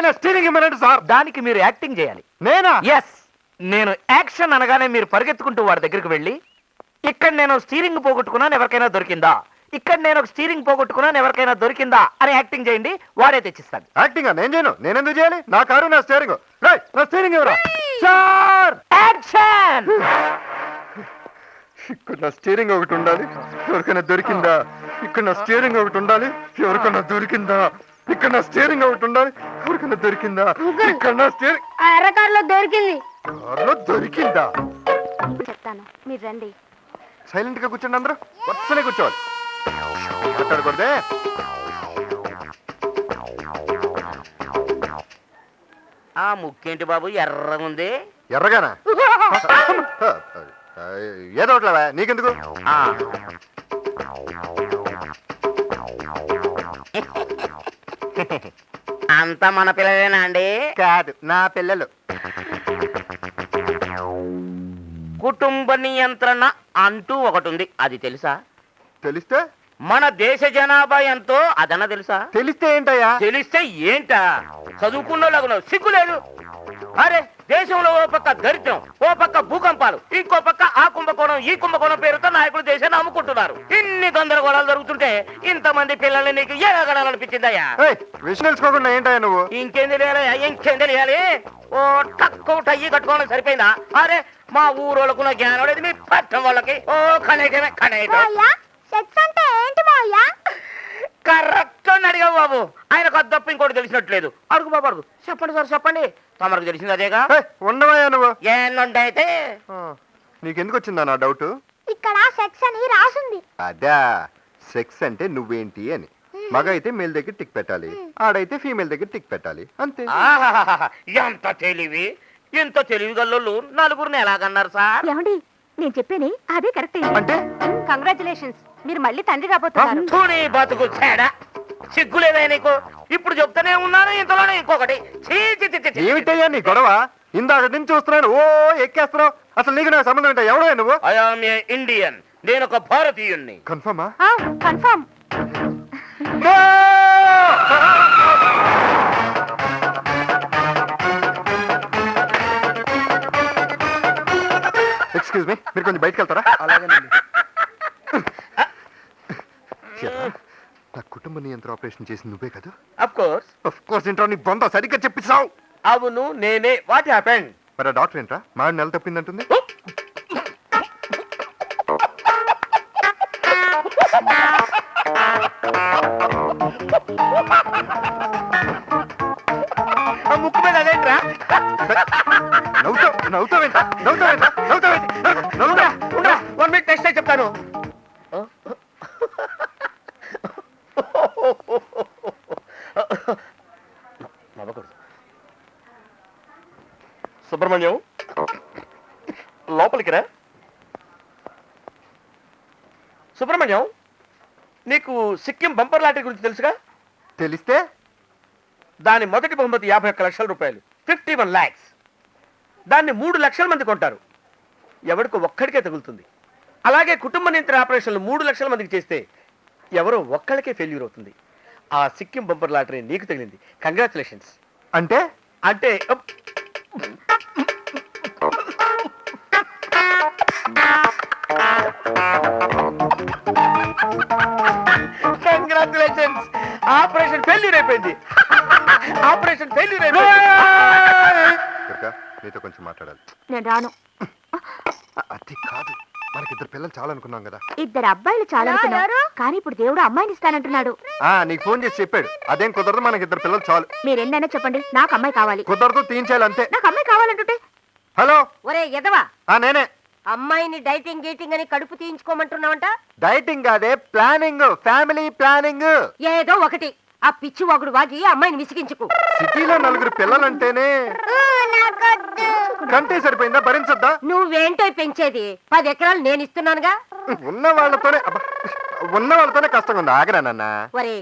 నా steering ఇవ్వనండి sir. దానికి మీరు యాక్టింగ్ చేయాలి. నేనా? ఎస్, నేను యాక్షన్ అనగానే మీరు పరిగెత్తుకుంటూ వాడి దగ్గరికి వెళ్ళి, ఇక్కడ నేను స్టీరింగ్ పోగొట్టుకున్నాను ఎవరికైనా దొరికిందా, ఇక్కడ నేను స్టీరింగ్ పోగొట్టుకున్నాను ఎవరికైనా దొరికిందా అని యాక్టింగ్ చేయండి, వాడే తెచ్చిస్తాడు. యాక్టింగ్ నేను చేయను. నేనెందుకు చేయాలి? నా కారు నా స్టీరింగ్. నా స్టీరింగ్ ఎవరా సార్? యాక్షన్! ఇక్కడ నా స్టీరింగ్ ఒకటి ఉండాలి, ఎవరికైనా దొరికిందా? ఇక్కడ నా స్టీరింగ్ ఒకటి ఉండాలి, ఎవరికైనా దొరికిందా? ఇక్కడ నా స్టీరింగ్ ఒకటి ఉండాలి, ఎవరికైనా దొరికిందా? ఇక్కడ నా స్టీరింగ్ ఎర్రకారులో దొరికింది. కార్లో దొరికిందా? చెప్తాను, మీరు రండి. సైలెంట్ గా కూర్చోండి, అందరూ వరుసనే కూర్చోవాలి, మాట్లాడకూడదే. ఆ ముక్కేంటి బాబు ఎర్రగుంది? ఎర్రగానా? ఏదో ఒకట్లేవా, నీకెందుకు? అంతా మన పిల్లలేనా అండి? కాదు, నా పిల్లలు. కుటుంబ నియంత్రణ అంటూ ఒకటి ఉంది, అది తెలుసా? తెలిస్తే? మన దేశ జనాభా ఎంతో అదన తెలుసా? తెలిస్తే ఏంటయ్యా? తెలిస్తే ఏంటా? చదువుకున్నోళ్ళకు సిగ్గు లేదు. అరే, దేశంలో ఓ పక్క దరిద్రం, ఓ పక్క భూకంపాలు, ఇంకో పక్క ఆ కుంభకోణం ఈ కుంభకోణం పేరుతో నాయకులు దేశాన్ని అమ్ముకుంటున్నారు. ఇన్ని గందరగోళాలు జరుగుతుంటే ఇంతమంది పిల్లల్ని నీకు ఏ గడాలనిపించిందయ్యా? విషయం తెలుసుకోకుండా ఏంటయ్యా నువ్వు? ఇంకేం తెలియాలయ్యా? ఇంకేం తెలియాలి? ఓ టక్కు టయ్యి కట్టుకోవడం సరిపోయిందా? అరే, మా ఊరోళ్ళకు నా జ్ఞానం లేదు, మీ పట్టం వాళ్ళకి ఓ కనేయటమే కనేయటం. సెక్స్ అంటే ఏంటి మావయ్య? కరెక్ట్ అని అడిగావు బాబు. ఆయనకు అద్దప్ప ఇంకోటి తెలిసినట్లేదు. అడుగు బాబు, అడుగు. చెప్పండి సార్, చెప్పండి. తమకు తెలిసింది అదేగా? ఉండవయ్యా నువ్వు. ఏనుండైతే నీకెందుకు వచ్చిందా నా డౌట్? ఇక్కడ సెక్స్ అని రాసుంది. అదా, సెక్స్ అంటే నువ్వేంటి అని. మగ అయితే మేల్ దగ్గర టిక్ పెట్టాలి, ఆడైతే ఫీమేల్ దగ్గర టిక్ పెట్టాలి, అంతే. ఎంత తెలివి! ఎంత తెలివి గల్లోళ్ళు నలుగురిని ఎలాగన్నారు సార్? ఏమండి, నేను చెప్పేని అదే కరెక్ట్. అంటే కంగ్రాచులేషన్స్, మీరు మళ్ళీ తండ్రి కాబోతున్నారు. నీ బతుకు తేడా సిగ్గులేదా నీకు? ఇప్పుడు చెప్తానే ఉన్నాను, ఇంతలోనే ఇంకొకటి. ఏమిటయ్యా నీ గొడవ? ఇందాక నుంచి చూస్తున్నాను, ఓ ఎక్కేస్తున్నావు. అసలు నీకు నాకు సంబంధం ఏంటో? ఎవడో నువ్వు? ఐఆమ్ ఏ ఇండియన్, నేను ఒక భారతీయుణ్ణి. కన్ఫర్మా? కన్ఫర్మ్. ఎక్స్క్యూజ్ మీ, మీరు కొంచెం బయటకు వెళ్తారా? అలాగేనండి. నా కుటుంబ నియంత్రణ ఆపరేషన్ చేసింది నువ్వే కదా? Of course. Of course. ఏంట్రా నీ బొంద సరిగ్గా చెప్పిస్తావు? అవును, నేనే. What happened? మరి ఆ డాక్టర్ ఏంట్రా మా నెల తప్పిందంటుంది? ముక్కు మీద అదేంట్రా? నవ్వుతావేంట్రా? 1 minute టెస్ట్ చెప్తాను. సుబ్రహ్మణ్యం, లోపలికి రా. సుబ్రహ్మణ్యం, నీకు సిక్కిం బంపర్ లాటరీ గురించి తెలుసుగా? తెలిస్తే? దాని మొదటి బహుమతి 51 లక్షల రూపాయలు, 51 lakhs. దాన్ని 3 లక్షల మంది కొంటారు, ఎవరికి ఒక్కడికే తగులుతుంది. అలాగే కుటుంబ నియంత్రణ ఆపరేషన్లు 3 లక్షల మందికి చేస్తే ఎవరో ఒక్కడికే ఫెయిల్యూర్ అవుతుంది. ఆ సిక్కిం బంపర్ లాటరీ నీకు తగిలింది. కంగ్రాచులేషన్స్. అంటే అంటే కంగ్రాచులేషన్స్, ఆపరేషన్ ఫెయిల్యూర్ అయిపోయింది. ఆపరేషన్ ఫెయిల్యూర్ అయిపోయింది. నీతో కొంచెం మాట్లాడాలి. నేను రాను. అది కాదు, మనకిద్దరు పిల్లలు చాలు అనుకున్నాం కదా. 2 అబ్బాయిలు చాలనుకున్నారు, కానీ ఇప్పుడు దేవుడు అమ్మాయిని ఇస్తానంటున్నాడు. నీకు ఫోన్ చేసి చెప్పాడు. అదేం కుదరదు, మనకిద్దరు పిల్లలు చాలు. మీరెన్నైనా చెప్పండి, నాకు అమ్మాయి కావాలి. కుదరదు, తీయించాలి అంతే. నాకు అమ్మాయి కావాలంటుంటే. హలో, ఒరే ఎదవా, నేనే. అమ్మాయిని డైటింగ్ గీటింగ్ అని కడుపు తీయించుకోమంటున్నావంట? డైటింగ్ కాదే, ప్లానింగ్, ఫ్యామిలీ ప్లానింగ్. ఏదో ఒకటి, ఆ పిచ్చి వాగుడు వాగి అమ్మాయిని విసిగించుకు. సిటీలో 4 పిల్లలంటేనే కంటే సరిపోయిందా? భరించొద్దా? నువ్వేంటో పెంచేది? 10 ఎకరాలు నేను ఇస్తున్నానుగా. ఉన్న వాళ్ళతోనే కష్టంగా ఉంది. ఆగరా నాన్న. ఒరే,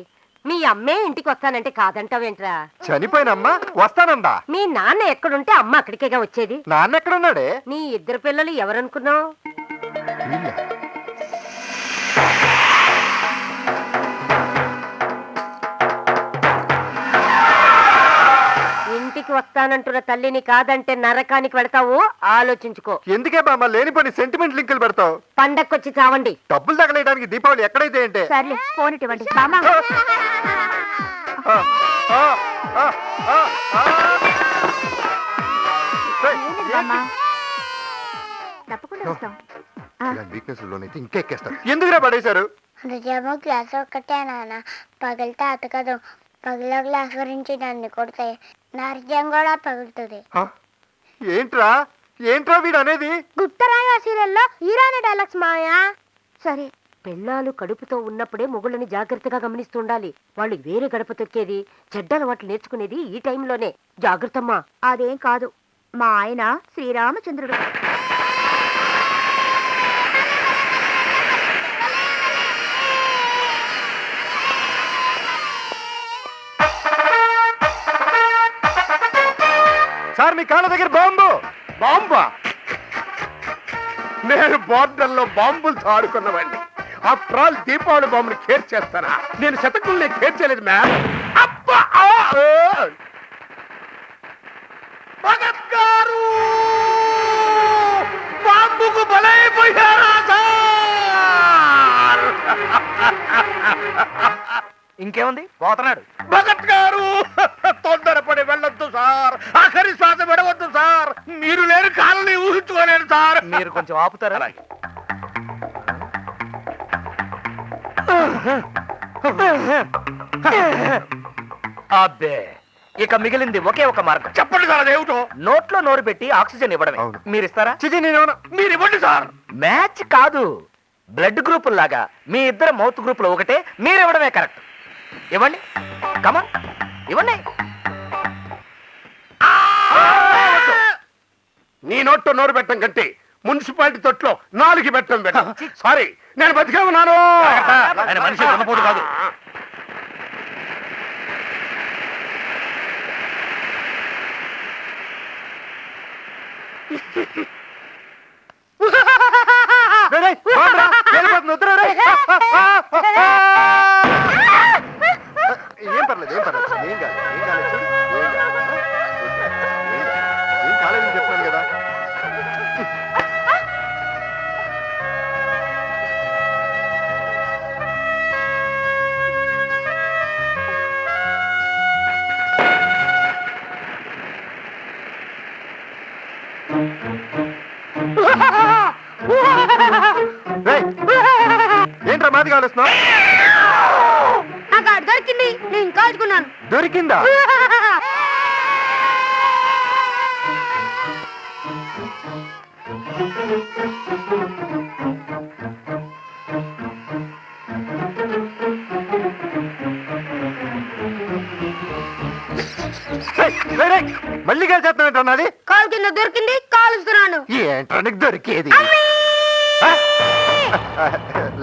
మీ అమ్మే ఇంటికి వస్తానంటే కాదంటావేంట్రా? చనిపోయినమ్మా వస్తానందా? మీ నాన్న ఎక్కడుంటే అమ్మ అక్కడికేగా వచ్చేది. నాన్న ఎక్కడున్నాడే? నీ 2 పిల్లలు ఎవరనుకున్నావు? ఇంటికి వస్తానంటున్న తల్లిని కాదంటే నరకానికి వెళతావు, ఆలోచించుకో. ఎందుకే బామ్మ లేని పని సెంటిమెంట్ లింకులు పెడతావు? పండక్కొచ్చి చావండి. డబ్బులు తగలేయడానికి దీపావళి ఎక్కడైతే అంటే సర్లే ఫోన్ ఇవ్వండి బామ్మ. ఏంటి బామ్మ? తప్పకుండా వస్తాం. వీక్నెస్ లోనైతే ఇంకెక్కేస్తారు. ఎందుకురా పడేశారు? నిజమో గ్లాస్ ఒక్కటే నాన్న, పగిలితే అతకదు. పగిలిన గ్లాస్ గురించి నన్ను కొడితే నా హృదయం కూడా పగులుతుంది. ఏంట్రా ఏంట్రా వీడు అనేది? గుప్తరాయ సీరియల్లో హీరోయిన్ డైలాగ్స్ మాయా. సరే పెళ్ళాలు కడుపుతో ఉన్నప్పుడే మొగుళ్ళని జాగ్రత్తగా గమనిస్తుండాలి. వాళ్ళు వేరే గడప తొక్కేది, చెడ్డ అలవాట్లు నేర్చుకునేది ఈ టైంలోనే. జాగ్రత్తమ్మా. అదేం కాదు, మా ఆయన శ్రీరామచంద్రుడు. సార్ మీ కాళ్ళ దగ్గర బాంబు. బాంబా? నేను బోర్డర్లో బాంబులతో ఆడుకున్నవాడిని. ఆఫ్టర్ ఆల్ దీపావళి బాంబుని కేర్ చేస్తానా? నేను శతకుల్ని కేర్ చేయలేదు మ్యామ్. అబ్బా! భగత్ గారు బాంబుకు బలైపోయారా సార్? ఇంకేముంది, పోతున్నాడు. భగత్ గారు తొందరపడి వెళ్ళొద్దు సార్, ఆఖరి శ్వాస విడవద్దు సార్. మీరు లేని కాలని ఊహించుకోలేను సార్. మీరు కొంచెం ఆపుతారా? అబ్బే, ఇక మిగిలింది ఒకే ఒక మార్గం. చెప్పండి సార్, అదేమిటో. నోట్లో నోరు పెట్టి ఆక్సిజన్ ఇవ్వడమే. అవును. మీరిస్తారా? చిచి నేనేమన్నా మీరు ఇవ్వండి సార్. మ్యాచ్ కాదు, బ్లడ్ గ్రూప్ లాగా మీ ఇద్దరు మౌత్ గ్రూప్ లో ఒకటే. మీరు ఇవ్వడమే కరెక్ట్. ఇవ్వండి, కమాన్ ఇవ్వండి. నీ నోట్లో నోరు పెట్టం కంటే మున్సిపాలిటీ తొట్లో 4 పెట్టం పెట్టం. సారీ, నేను బతికే ఉన్నాను. ఆయన మనిషి దున్నపోతు కాదు. ఏం పర్లేదు ఏం పర్లేదు ఏం కాదు ఏం కాలేదు చూడు. ఏం కాదు. ఏం కాలేదని చెప్తున్నాను కదా. ఏంట్రా మాది కాలుస్తున్నావు? నాకు అడు దొరికింది, నేను కాల్చుకున్నాను. దొరికిందా? మళ్ళీ కాల్చేస్తున్నాడు అన్నది. కాలు కింద దొరికింది, కాలుస్తున్నాను. ఏంట్రా నీకు దొరికేది?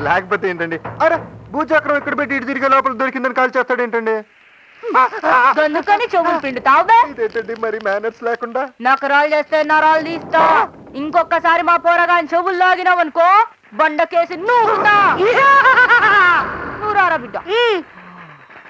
లేకపోతే ఏంటండి? అరే భూచక్రం ఇక్కడ పెట్టి ఇటు తిరిగే లోపల దొరికిందని కాల్ చేస్తాడు ఏంటండి? గొంతుకొని చెవులు పిండుతావు. ఇదేంటండి మరి మేనర్స్ లేకుండా? నకరాలు చేస్తే నరాలు తీస్తా. ఇంకొకసారి మా పోరగాని చెవులు లాగినావనుకో బండకేసి నువ్వు రారా బిడ్డ.